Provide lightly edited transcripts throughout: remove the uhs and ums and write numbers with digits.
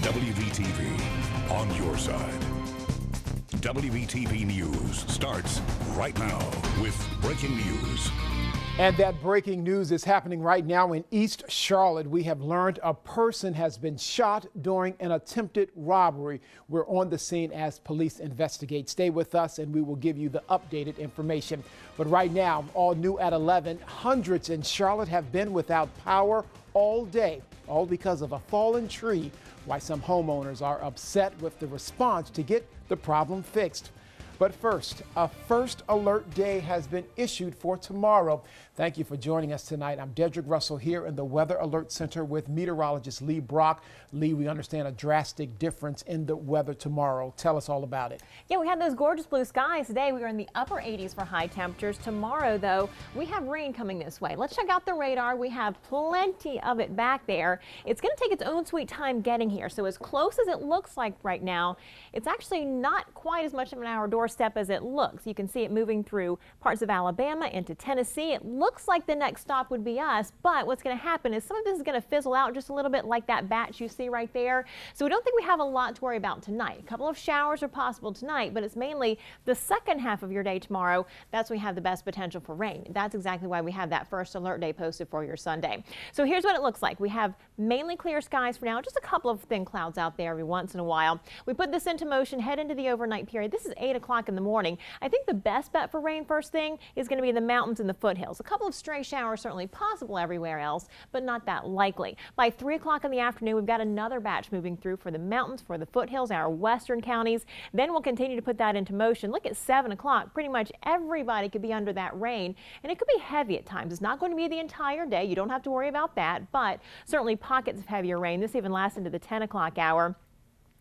WBTV, on your side. WBTV News starts right now with breaking news. And that breaking news is happening right now in East Charlotte. We have learned a person has been shot during an attempted robbery. We're on the scene as police investigate. Stay with us and we will give you the updated information. But right now, all new at 11, hundreds in Charlotte have been without power all day, all because of a fallen tree. Why some homeowners are upset with the response to get the problem fixed. But first, a first alert day has been issued for tomorrow. Thank you for joining us tonight. I'm Dedrick Russell here in the Weather Alert Center with meteorologist Lee Brock. Lee, we understand a drastic difference in the weather tomorrow. Tell us all about it. Yeah, we had those gorgeous blue skies today. We were in the upper 80s for high temperatures. Tomorrow, though, we have rain coming this way. Let's check out the radar. We have plenty of it back there. It's going to take its own sweet time getting here. So as close as it looks like right now, it's actually not quite as much of an hour doorstep as it looks. You can see it moving through parts of Alabama into Tennessee. It looks like the next stop would be us, but what's going to happen is some of this is going to fizzle out just a little bit like that batch you see right there. So we don't think we have a lot to worry about tonight. A couple of showers are possible tonight, but it's mainly the second half of your day tomorrow. That's when we have the best potential for rain. That's exactly why we have that first alert day posted for your Sunday. So here's what it looks like. We have mainly clear skies for now, just a couple of thin clouds out there every once in a while. We put this into motion, head into the overnight period. This is 8 o'clock in the morning. I think the best bet for rain first thing is going to be in the mountains and the foothills. A couple of stray showers certainly possible everywhere else, but not that likely. By 3 o'clock in the afternoon, we've got another batch moving through for the mountains, for the foothills, our western counties. Then we'll continue to put that into motion. Look at 7 o'clock. Pretty much everybody could be under that rain, and it could be heavy at times. It's not going to be the entire day. You don't have to worry about that, but certainly pockets of heavier rain. This even lasts into the 10 o'clock hour.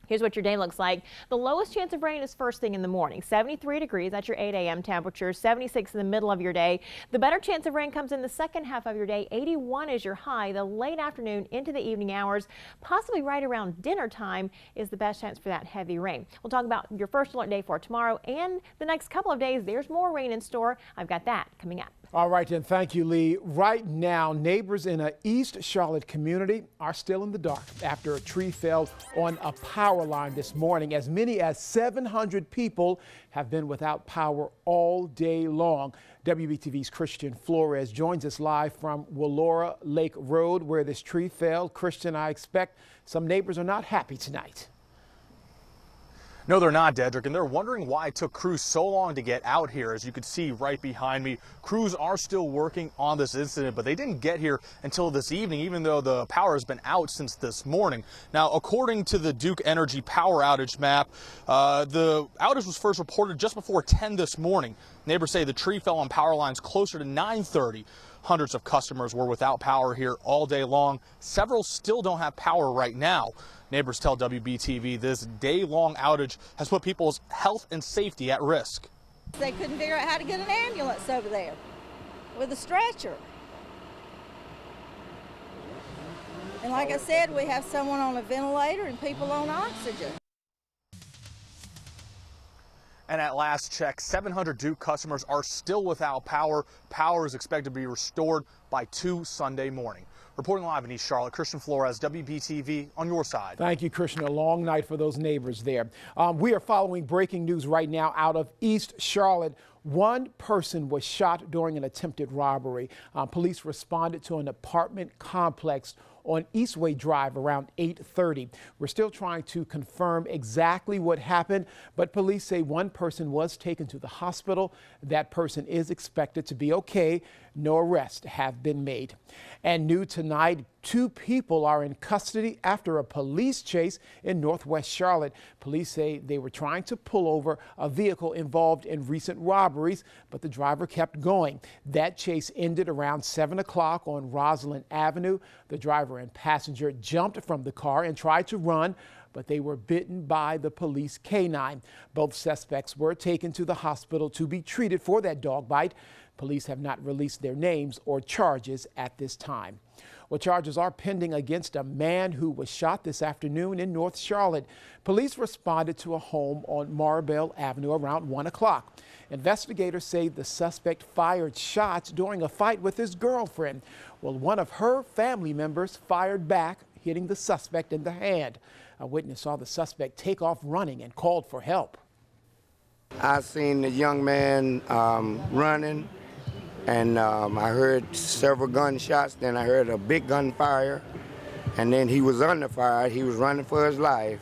Here's what your day looks like. The lowest chance of rain is first thing in the morning. 73 degrees, that's your 8 a.m. temperature. 76 in the middle of your day. The better chance of rain comes in the second half of your day. 81 is your high. The late afternoon into the evening hours, possibly right around dinner time, is the best chance for that heavy rain. We'll talk about your first alert day for tomorrow and the next couple of days. There's more rain in store. I've got that coming up. All right, then. Thank you, Lee. Right now, neighbors in an East Charlotte community are still in the dark after a tree fell on a power line this morning. As many as 700 people have been without power all day long. WBTV's Christian Flores joins us live from Wallora Lake Road, where this tree fell. Christian, I expect some neighbors are not happy tonight. No, they're not, Dedrick, and they're wondering why it took crews so long to get out here. As you can see right behind me, crews are still working on this incident, but they didn't get here until this evening, even though the power has been out since this morning. Now, according to the Duke Energy power outage map, the outage was first reported just before 10 this morning. Neighbors say the tree fell on power lines closer to 9:30. Hundreds of customers were without power here all day long. Several still don't have power right now. Neighbors tell WBTV this day-long outage has put people's health and safety at risk. They couldn't figure out how to get an ambulance over there with a stretcher. And like I said, we have someone on a ventilator and people on oxygen. And at last check, 700 Duke customers are still without power. Power is expected to be restored by 2 Sunday morning. Reporting live in East Charlotte, Christian Flores, WBTV, on your side. Thank you, Christian. A long night for those neighbors there. We are following breaking news right now out of East Charlotte. One person was shot during an attempted robbery. Police responded to an apartment complex on Eastway Drive around 8:30. We're still trying to confirm exactly what happened, but police say one person was taken to the hospital. That person is expected to be okay. No arrests have been made. And new tonight, 2 people are in custody after a police chase in Northwest Charlotte. Police say they were trying to pull over a vehicle involved in recent robberies, but the driver kept going. That chase ended around 7 o'clock on Rosalind Avenue. The driver and passenger jumped from the car and tried to run, but they were bitten by the police canine. Both suspects were taken to the hospital to be treated for that dog bite. Police have not released their names or charges at this time. Well, charges are pending against a man who was shot this afternoon in North Charlotte. Police responded to a home on Marbell Avenue around 1 o'clock. Investigators say the suspect fired shots during a fight with his girlfriend. Well, one of her family members fired back. hitting the suspect in the hand. A witness saw the suspect take off running and called for help. I seen the young man running, and I heard several gunshots. Then I heard a big gunfire, and then he was under fire. He was running for his life,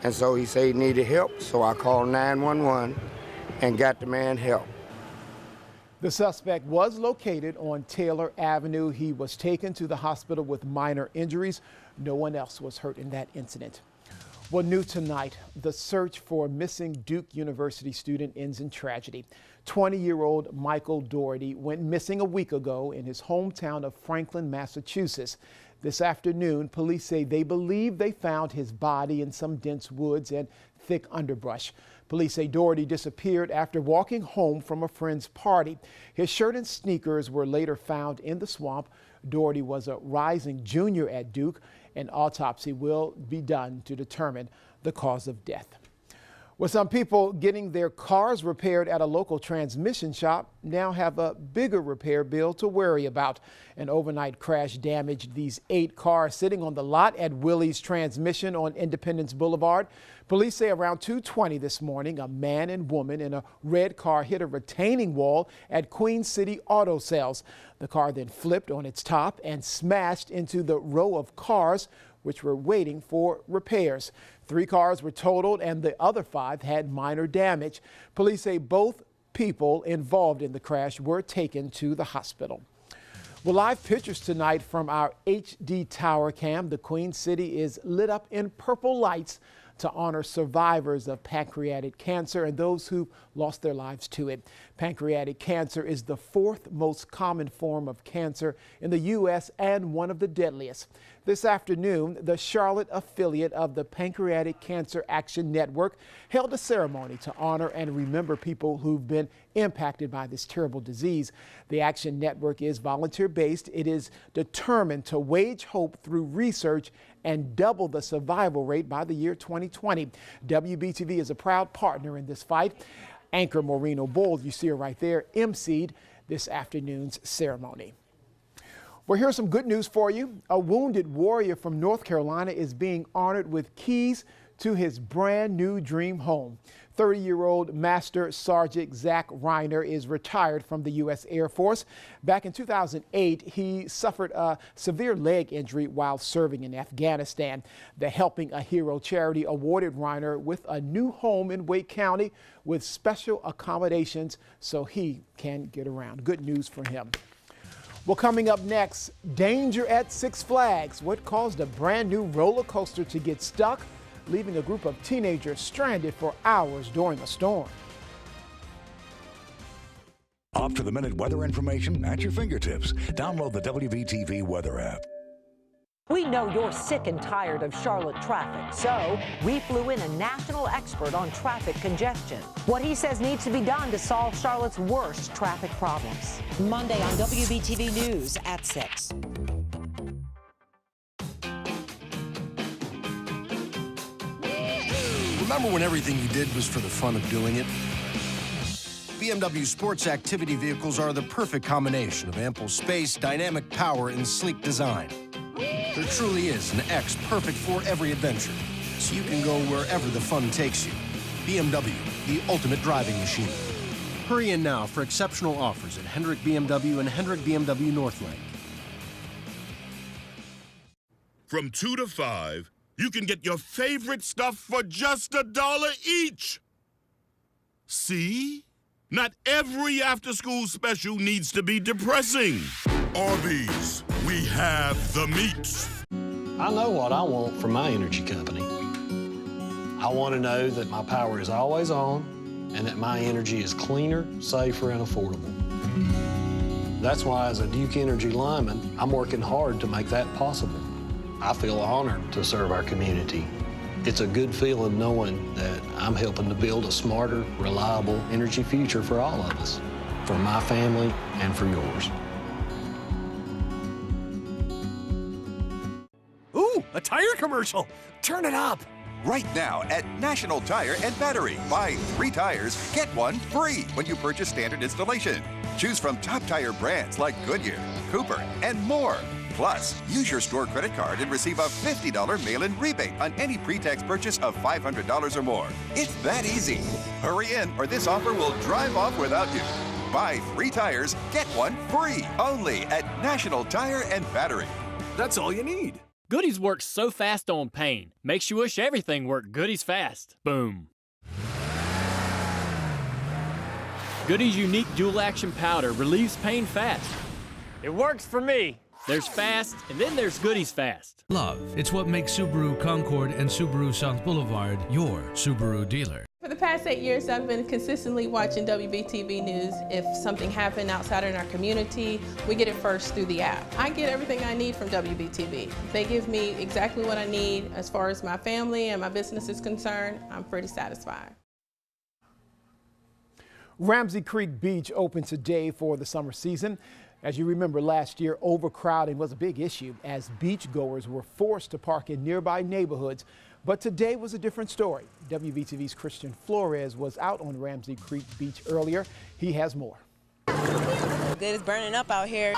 and so he said he needed help. So I called 911 and got the man help. The suspect was located on Taylor Avenue. He was taken to the hospital with minor injuries. No one else was hurt in that incident. Well, new tonight, the search for a missing Duke University student ends in tragedy. 20-year-old Michael Doherty went missing a week ago in his hometown of Franklin, Massachusetts. This afternoon, police say they believe they found his body in some dense woods and thick underbrush. Police say Doherty disappeared after walking home from a friend's party. His shirt and sneakers were later found in the swamp. Doherty was a rising junior at Duke. An autopsy will be done to determine the cause of death. Well, some people getting their cars repaired at a local transmission shop now have a bigger repair bill to worry about. An overnight crash damaged these 8 cars sitting on the lot at Willys Transmission on Independence Boulevard. Police say around 2:20 this morning, a man and woman in a red car hit a retaining wall at Queen City Auto Sales. The car then flipped on its top and smashed into the row of cars which were waiting for repairs. 3 cars were totaled and the other 5 had minor damage. Police say both people involved in the crash were taken to the hospital. Well, live pictures tonight from our HD Tower Cam. The Queen City is lit up in purple lights to honor survivors of pancreatic cancer and those who lost their lives to it. Pancreatic cancer is the 4th most common form of cancer in the U.S. and one of the deadliest. This afternoon, the Charlotte affiliate of the Pancreatic Cancer Action Network held a ceremony to honor and remember people who've been impacted by this terrible disease. The Action Network is volunteer-based. It is determined to wage hope through research and double the survival rate by the year 2020. WBTV is a proud partner in this fight. Anchor Maureen O'Bold, you see her right there, emceed this afternoon's ceremony. Well, here's some good news for you. A wounded warrior from North Carolina is being honored with keys to his brand new dream home. 30-year-old Master Sergeant Zach Reiner is retired from the U.S. Air Force. Back in 2008, he suffered a severe leg injury while serving in Afghanistan. The Helping a Hero charity awarded Reiner with a new home in Wake County with special accommodations so he can get around. Good news for him. Well, coming up next, danger at Six Flags. What caused a brand new roller coaster to get stuck, leaving a group of teenagers stranded for hours during a storm? Up-to-the-minute weather information at your fingertips. Download the WVTV weather app. We know you're sick and tired of Charlotte traffic, so we flew in a national expert on traffic congestion. What he says needs to be done to solve Charlotte's worst traffic problems. Monday on WBTV News at 6. Remember when everything you did was for the fun of doing it? BMW sports activity vehicles are the perfect combination of ample space, dynamic power, and sleek design. There truly is an X perfect for every adventure, so you can go wherever the fun takes you. BMW, the ultimate driving machine. Hurry in now for exceptional offers at Hendrick BMW and Hendrick BMW Northlake. From 2 to 5, you can get your favorite stuff for just $1 each. See? Not every after-school special needs to be depressing. Arby's, we have the meats. I know what I want from my energy company. I want to know that my power is always on and that my energy is cleaner, safer, and affordable. That's why, as a Duke Energy lineman, I'm working hard to make that possible. I feel honored to serve our community. It's a good feeling knowing that I'm helping to build a smarter, reliable energy future for all of us, for my family and for yours. Ooh, a tire commercial! Turn it up! Right now at National Tire and Battery. Buy 3 tires, get 1 free when you purchase standard installation. Choose from top tire brands like Goodyear, Cooper, and more. Plus, use your store credit card and receive a $50 mail-in rebate on any pre-tax purchase of $500 or more. It's that easy. Hurry in, or this offer will drive off without you. Buy 3 tires, get 1 free. Only at National Tire and Battery. That's all you need. Goodies works so fast on pain. Makes you wish everything worked Goodies fast. Boom. Goodies' unique dual-action powder relieves pain fast. It works for me. There's fast, and then there's Goodies fast. Love. It's what makes Subaru Concord and Subaru South Boulevard your Subaru dealer. For the past 8 years, I've been consistently watching WBTV News. If something happened outside in our community, we get it first through the app. I get everything I need from WBTV. They give me exactly what I need as far as my family and my business is concerned. I'm pretty satisfied. Ramsey Creek Beach opened today for the summer season. As you remember, last year, overcrowding was a big issue as beachgoers were forced to park in nearby neighborhoods. But today was a different story. WBTV's Christian Flores was out on Ramsey Creek Beach earlier. He has more. It's burning up out here.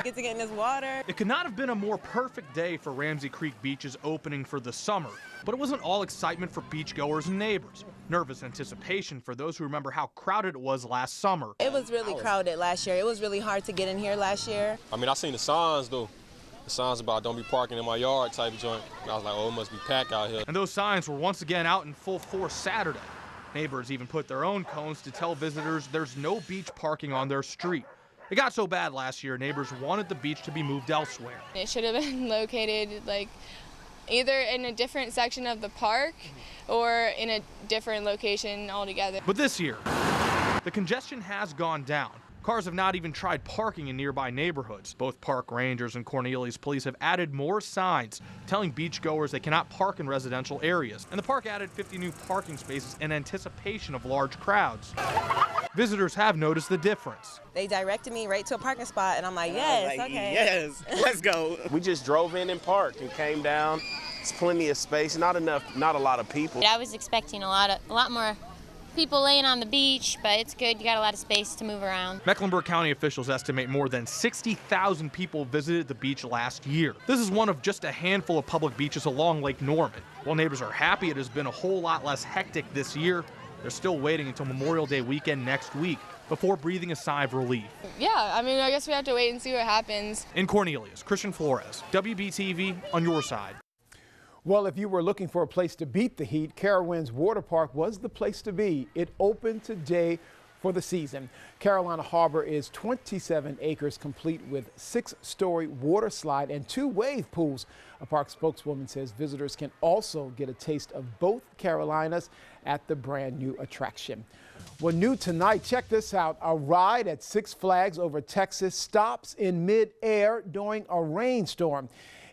Get to get in this water. It could not have been a more perfect day for Ramsey Creek Beach's opening for the summer, but it wasn't all excitement for beachgoers and neighbors. Nervous anticipation for those who remember how crowded it was last summer. It was really crowded last year. It was really hard to get in here last year. I mean, I seen the signs though. The signs about don't be parking in my yard type of joint. And I was like, oh, it must be packed out here. And those signs were once again out in full force Saturday. Neighbors even put their own cones to tell visitors there's no beach parking on their street. It got so bad last year, neighbors wanted the beach to be moved elsewhere. It should have been located like either in a different section of the park or in a different location altogether. But this year, the congestion has gone down. Cars have not even tried parking in nearby neighborhoods. Both park rangers and Cornelius police have added more signs telling beachgoers they cannot park in residential areas. And the park added 50 new parking spaces in anticipation of large crowds. Visitors have noticed the difference. They directed me right to a parking spot, and I'm like, yes, okay. Yes, let's go. We just drove in and parked and came down. It's plenty of space, not a lot of people. I was expecting a lot more people laying on the beach, but it's good. You got a lot of space to move around. Mecklenburg County officials estimate more than 60,000 people visited the beach last year. This is one of just a handful of public beaches along Lake Norman. While neighbors are happy it has been a whole lot less hectic this year, they're still waiting until Memorial Day weekend next week before breathing a sigh of relief. Yeah, I mean, I guess we have to wait and see what happens. In Cornelius, Christian Flores, WBTV on your side. Well, if you were looking for a place to beat the heat, Carowinds Water Park was the place to be. It opened today for the season. Carolina Harbor is 27 acres, complete with 6-story water slide and 2 wave pools. A park spokeswoman says visitors can also get a taste of both Carolinas at the brand new attraction. Well, new tonight, check this out. A ride at Six Flags over Texas stops in mid-air during a rainstorm.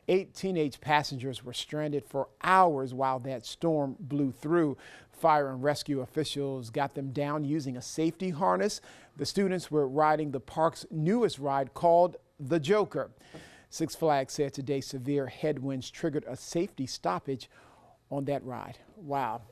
8 teenage passengers were stranded for hours while that storm blew through. Fire and rescue officials got them down using a safety harness. The students were riding the park's newest ride called the Joker. Six Flags said today severe headwinds triggered a safety stoppage on that ride. Wow.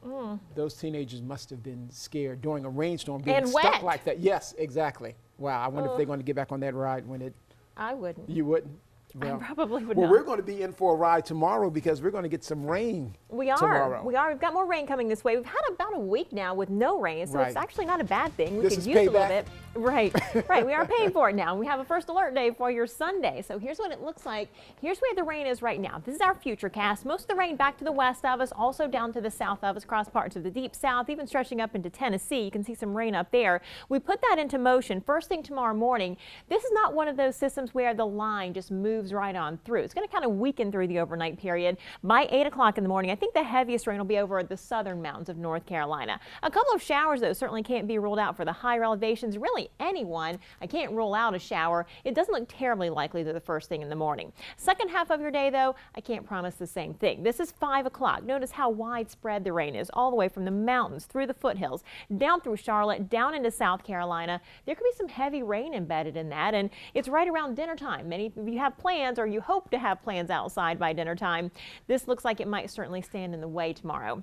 Those teenagers must have been scared during a rainstorm being stuck wet. like that. Yes, exactly. Wow. I wonder if they're going to get back on that ride when it... I wouldn't. You wouldn't? I probably would not. not. We're going to be in for a ride tomorrow because we're going to get some rain tomorrow. We are. We've got more rain coming this way. We've had about a week now with no rain, so it's actually not a bad thing. We could use a little bit. Right. Right. We are paying for it now. We have a first alert day for your Sunday. So here's what it looks like. Here's where the rain is right now. This is our future cast. Most of the rain back to the west of us, also down to the south of us, across parts of the deep south, even stretching up into Tennessee. You can see some rain up there. We put that into motion first thing tomorrow morning. This is not one of those systems where the line just moves right on through. It's going to kind of weaken through the overnight period. By 8 o'clock in the morning, I think the heaviest rain will be over the southern mountains of North Carolina. A couple of showers, though, certainly can't be ruled out for the higher elevations. Really, anyone. I can't rule out a shower. It doesn't look terribly likely to the first thing in the morning. Second half of your day, though, I can't promise the same thing. This is 5 o'clock. Notice how widespread the rain is, all the way from the mountains through the foothills, down through Charlotte, down into South Carolina. There could be some heavy rain embedded in that, and it's right around dinner time. Many of you have plans, or you hope to have plans outside by dinner time. This looks like it might certainly stand in the way tomorrow.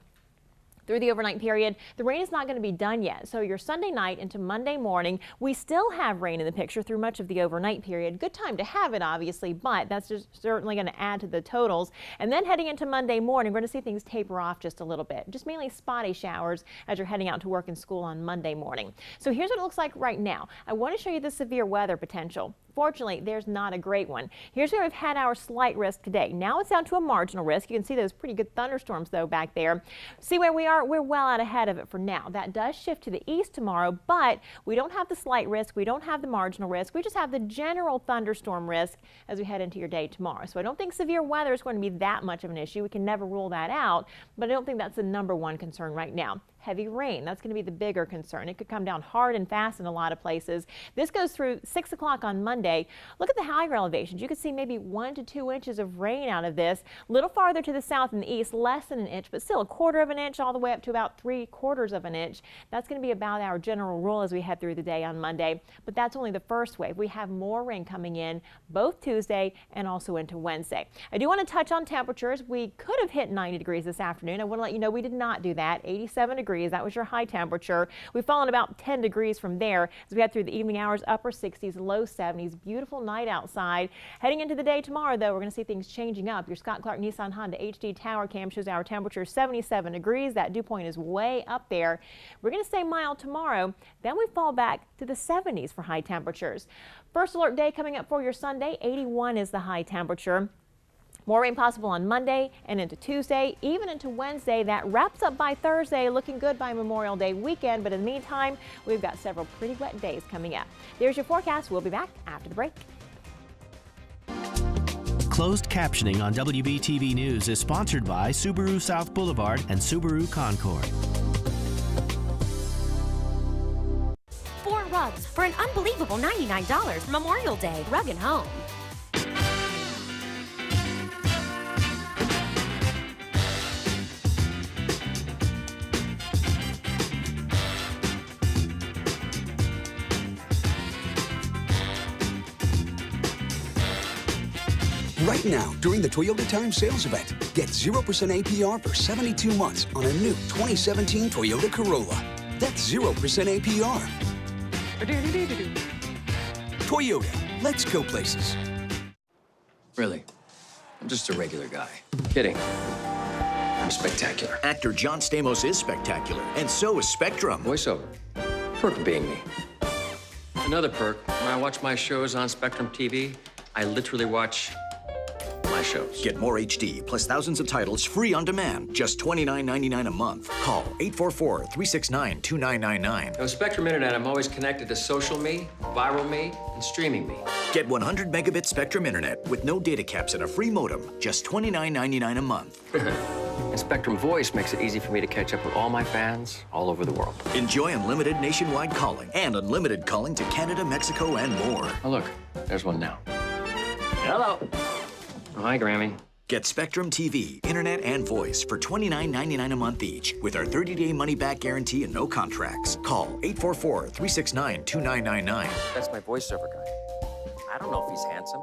through the overnight period. The rain is not going to be done yet. So your Sunday night into Monday morning, we still have rain in the picture through much of the overnight period. Good time to have it, obviously, but that's just certainly going to add to the totals. And then heading into Monday morning, we're going to see things taper off just a little bit. Just mainly spotty showers as you're heading out to work and school on Monday morning. So here's what it looks like right now. I want to show you the severe weather potential. Fortunately, there's not a great one. Here's where we've had our slight risk today. Now it's down to a marginal risk. You can see those pretty good thunderstorms, though, back there. See where we are? We're well out ahead of it for now. That does shift to the east tomorrow, but we don't have the slight risk. We don't have the marginal risk. We just have the general thunderstorm risk as we head into your day tomorrow. So I don't think severe weather is going to be that much of an issue. We can never rule that out, but I don't think that's the #1 concern right now. Heavy rain, that's going to be the bigger concern. It could come down hard and fast in a lot of places. This goes through 6 o'clock on Monday. Look at the higher elevations. You could see maybe 1 to 2 inches of rain out of this. A little farther to the south and the east, less than an inch, but still 1/4 of an inch all the way up to about 3/4 of an inch. That's going to be about our general rule as we head through the day on Monday. But that's only the first wave. We have more rain coming in both Tuesday and also into Wednesday. I do want to touch on temperatures. We could have hit 90 degrees this afternoon. I want to let you know we did not do that. 87 degrees. That was your high temperature. We've fallen about 10 degrees from there as we head through the evening hours, upper 60s, low 70s. Beautiful night outside. Heading into the day tomorrow, though, we're going to see things changing up. Your Scott Clark Nissan Honda HD Tower Cam shows our temperature 77 degrees. That dew point is way up there. We're going to stay mild tomorrow. Then we fall back to the 70s for high temperatures. First alert day coming up for your Sunday. 81 is the high temperature. More rain possible on Monday and into Tuesday, even into Wednesday. That wraps up by Thursday, looking good by Memorial Day weekend. But in the meantime, we've got several pretty wet days coming up. There's your forecast. We'll be back after the break. Closed captioning on WBTV News is sponsored by Subaru South Boulevard and Subaru Concord. 4 rugs for an unbelievable $99 Memorial Day. Rug & Home. Right now, during the Toyota Time Sales Event, get 0% APR for 72 months on a new 2017 Toyota Corolla. That's 0% APR. Toyota, let's go places. Really, I'm just a regular guy. Kidding. I'm spectacular. Actor John Stamos is spectacular, and so is Spectrum. Voiceover. Perk of being me. Another perk, when I watch my shows on Spectrum TV, I literally watch my shows. Get more HD plus thousands of titles free on demand. Just $29.99 a month. Call 844-369-2999. On Spectrum Internet, I'm always connected to social me, viral me, and streaming me. Get 100 megabit Spectrum Internet with no data caps and a free modem. Just $29.99 a month. And Spectrum Voice makes it easy for me to catch up with all my fans all over the world. Enjoy unlimited nationwide calling and unlimited calling to Canada, Mexico, and more. Oh, look, there's one now. Hello. Oh, hi, Grammy. Get Spectrum TV, Internet, and Voice for $29.99 a month each with our 30-day money-back guarantee and no contracts. Call 844-369-2999. That's my voiceover guy. I don't know if he's handsome.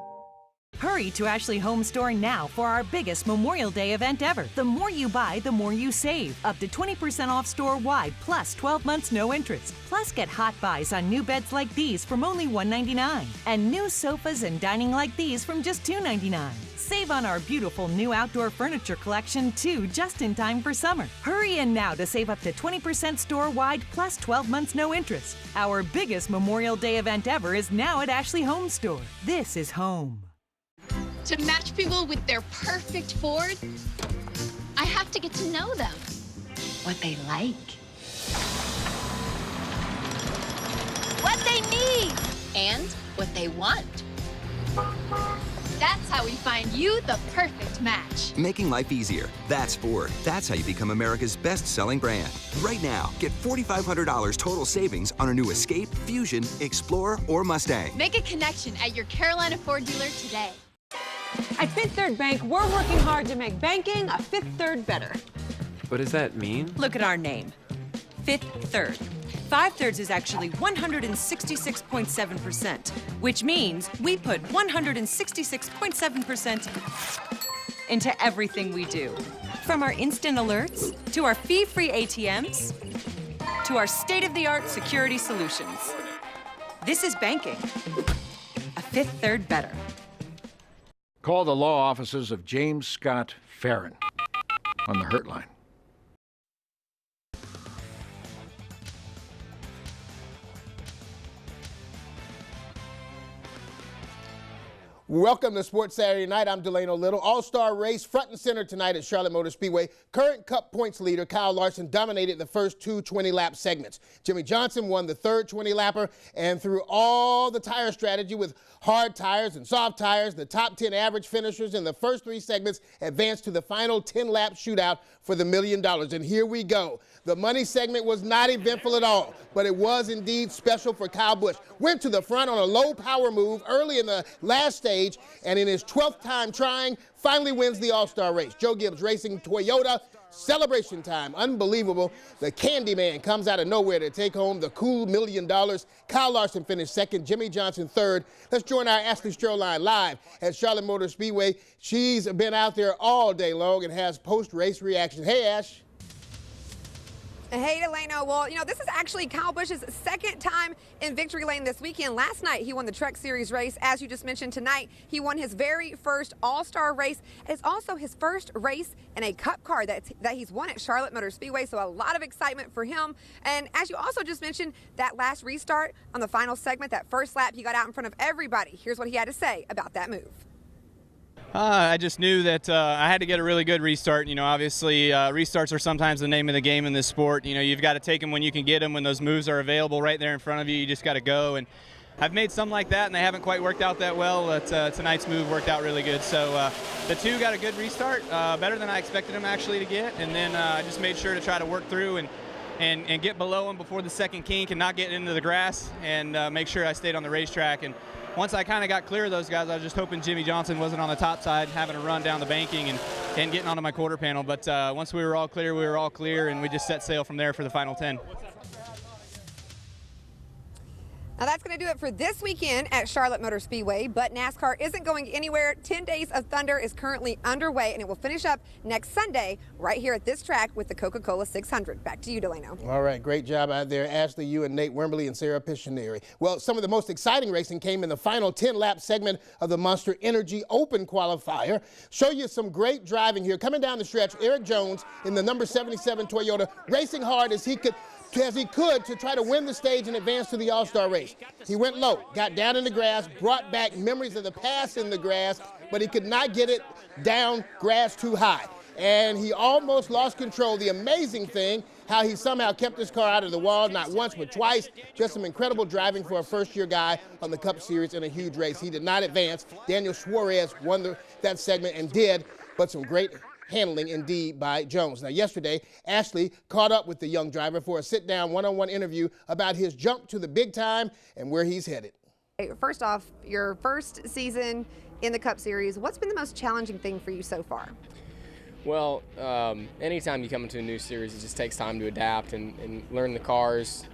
Hurry to Ashley Home Store now for our biggest Memorial Day event ever. The more you buy, the more you save. Up to 20% off store-wide, plus 12 months no interest. Plus get hot buys on new beds like these from only $199. And new sofas and dining like these from just $299. Save on our beautiful new outdoor furniture collection, too, just in time for summer. Hurry in now to save up to 20% store-wide, plus 12 months no interest. Our biggest Memorial Day event ever is now at Ashley Home Store. This is home. To match people with their perfect Ford, I have to get to know them. What they like. What they need. And what they want. That's how we find you the perfect match. Making life easier. That's Ford. That's how you become America's best-selling brand. Right now, get $4,500 total savings on a new Escape, Fusion, Explorer, or Mustang. Make a connection at your Carolina Ford dealer today. At Fifth Third Bank, we're working hard to make banking a Fifth Third better. What does that mean? Look at our name, Fifth Third. 5/3 is actually 166.7%, which means we put 166.7% into everything we do. From our instant alerts, to our fee-free ATMs, to our state-of-the-art security solutions. This is banking. A Fifth Third better. Call the law offices of James Scott Farron on the Hurt Line. Welcome to Sports Saturday Night. I'm Delano Little. All-star race front and center tonight at Charlotte Motor Speedway. Current Cup points leader Kyle Larson dominated the first two 20-lap segments. Jimmie Johnson won the third 20-lapper, and through all the tire strategy with hard tires and soft tires, the top 10 average finishers in the first three segments advanced to the final 10-lap shootout for the $1 million. And here we go. The money segment was not eventful at all, but it was indeed special for Kyle Busch. Went to the front on a low power move early in the last stage, and in his 12th time trying, finally wins the All-Star race. Joe Gibbs Racing Toyota, celebration time, unbelievable. The Candyman comes out of nowhere to take home the cool $1 million. Kyle Larson finished second, Jimmie Johnson third. Let's join our Ashley Stroline live at Charlotte Motor Speedway. She's been out there all day long and has post-race reaction. Hey, Ash. Hey, Delano. Well, you know, this is actually Kyle Busch's second time in victory lane this weekend. Last night, he won the Truck Series race. As you just mentioned, tonight, he won his very first All-Star race. It's also his first race in a Cup car that he's won at Charlotte Motor Speedway, so a lot of excitement for him. And as you also just mentioned, that last restart on the final segment, that first lap, he got out in front of everybody. Here's what he had to say about that move. I just knew that I had to get a really good restart. You know, obviously restarts are sometimes the name of the game in this sport. You know, you've got to take them when you can get them, when those moves are available right there in front of you. You just got to go. And I've made some like that, and they haven't quite worked out that well. But tonight's move worked out really good. So the two got a good restart, better than I expected them actually to get. And then I just made sure to try to work through and get below them before the second kink and not get into the grass, and make sure I stayed on the racetrack. And once I kind of got clear of those guys, I was just hoping Jimmie Johnson wasn't on the top side, having to run down the banking and getting onto my quarter panel. But once we were all clear, and we just set sail from there for the final 10. Now that's going to do it for this weekend at Charlotte Motor Speedway, but NASCAR isn't going anywhere. 10 Days of Thunder is currently underway, and it will finish up next Sunday right here at this track with the Coca-Cola 600. Back to you, Delano. All right, great job out there, Ashley, you and Nate Wimberly and Sarah Pictionary. Well, some of the most exciting racing came in the final 10-lap segment of the Monster Energy Open qualifier. Show you some great driving here. Coming down the stretch, Eric Jones in the number 77 Toyota, racing hard as he could to try to win the stage and advance to the All-Star race. He went low, got down in the grass, brought back memories of the past in the grass, but he could not get it down grass too high. And he almost lost control. The amazing thing, how he somehow kept his car out of the wall, not once but twice. Just some incredible driving for a first-year guy on the Cup Series in a huge race. He did not advance. Daniel Suarez won that segment and did, but some great handling indeed by Jones. Now yesterday, Ashley caught up with the young driver for a sit-down one-on-one interview about his jump to the big time and where he's headed. First off, your first season in the Cup Series, what's been the most challenging thing for you so far? Well, anytime you come into a new series, it just takes time to adapt and learn the cars,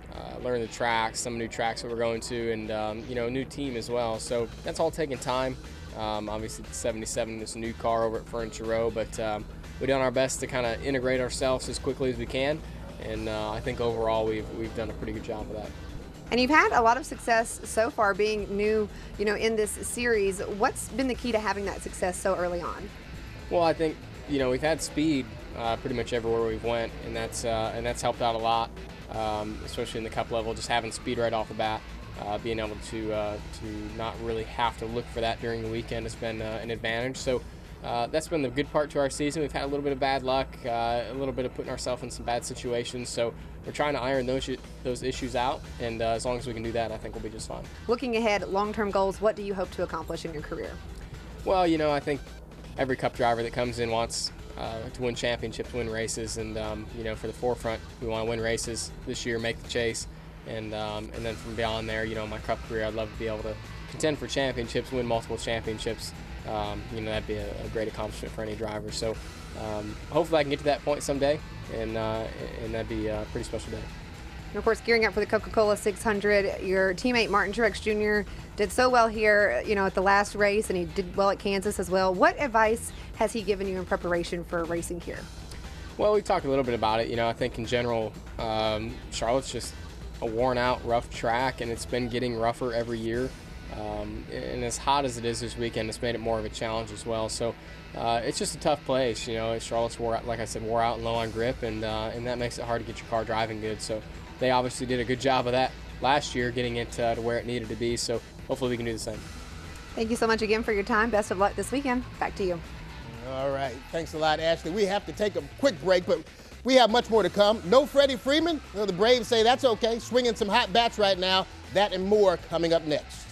learn the tracks, some new tracks that we're going to, and you know, a new team as well. So that's all taking time. Obviously, the 77 is a new car over at Furniture Row, but we've done our best to kind of integrate ourselves as quickly as we can, and I think overall we've done a pretty good job of that. And you've had a lot of success so far being new, you know, in this series. What's been the key to having that success so early on? Well, I think, you know, we've had speed pretty much everywhere we've went, and that's helped out a lot, especially in the Cup level, just having speed right off the bat. Being able to not really have to look for that during the weekend has been an advantage. So that's been the good part to our season. We've had a little bit of bad luck, a little bit of putting ourselves in some bad situations. So we're trying to iron those issues out, and as long as we can do that, I think we'll be just fine. Looking ahead, long-term goals, what do you hope to accomplish in your career? Well, you know, I think every Cup driver that comes in wants to win championships, win races, and you know, for the forefront, we want to win races this year, make the chase. And then from beyond there, you know, my Cup career, I'd love to be able to contend for championships, win multiple championships. You know, that'd be a great accomplishment for any driver. So hopefully I can get to that point someday, and that'd be a pretty special day. And of course, gearing up for the Coca-Cola 600, your teammate Martin Truex Jr. did so well here, at the last race, and he did well at Kansas as well. What advice has he given you in preparation for racing here? Well, we talked a little bit about it. I think in general, Charlotte's just a worn-out, rough track, and it's been getting rougher every year. And as hot as it is this weekend, it's made it more of a challenge as well. So it's just a tough place. Charlotte's wore out, like I said, wore out and low on grip, and that makes it hard to get your car driving good. So they obviously did a good job of that last year, getting it to where it needed to be. So hopefully we can do the same. Thank you so much again for your time. Best of luck this weekend. Back to you. All right. Thanks a lot, Ashley. We have to take a quick break, but we have much more to come. No Freddie Freeman. The Braves say that's okay. Swinging some hot bats right now. That and more coming up next.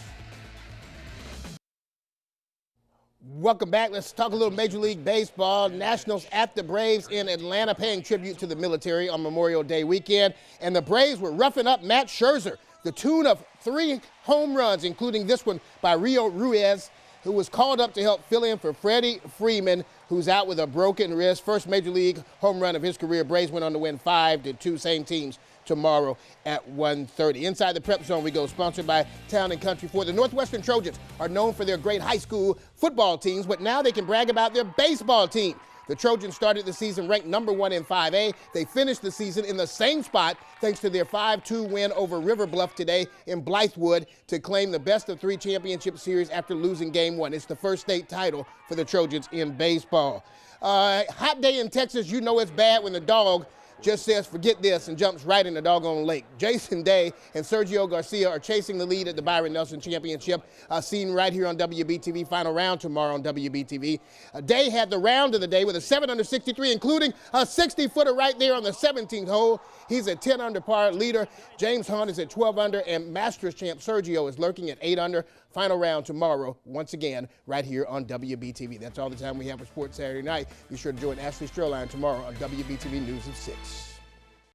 Welcome back. Let's talk a little Major League Baseball. Nationals at the Braves in Atlanta, paying tribute to the military on Memorial Day weekend. And the Braves were roughing up Matt Scherzer, the tune of 3 home runs, including this one by Rio Ruiz, who was called up to help fill in for Freddie Freeman, who's out with a broken wrist. First Major League home run of his career. Braves went on to win 5-2, same teams tomorrow at 1:30. Inside the Prep Zone we go, sponsored by Town & Country Ford. The Northwestern Trojans are known for their great high school football teams, but now they can brag about their baseball team. The Trojans started the season ranked number 1 in 5A. They finished the season in the same spot thanks to their 5-2 win over River Bluff today in Blythewood to claim the best-of-3 championship series after losing Game 1. It's the first state title for the Trojans in baseball. Hot day in Texas. You know it's bad when the dog just says, forget this, and jumps right in the doggone lake. Jason Day and Sergio Garcia are chasing the lead at the Byron Nelson Championship, seen right here on WBTV. Final round tomorrow on WBTV. Day had the round of the day with a 7 under 63, including a 60-footer right there on the 17th hole. He's a 10 under par leader. James Hunt is at 12 under, and Masters champ Sergio is lurking at 8 under. Final round tomorrow, once again, right here on WBTV. That's all the time we have for Sports Saturday Night. Be sure to join Ashley Stroline tomorrow on WBTV News of 6.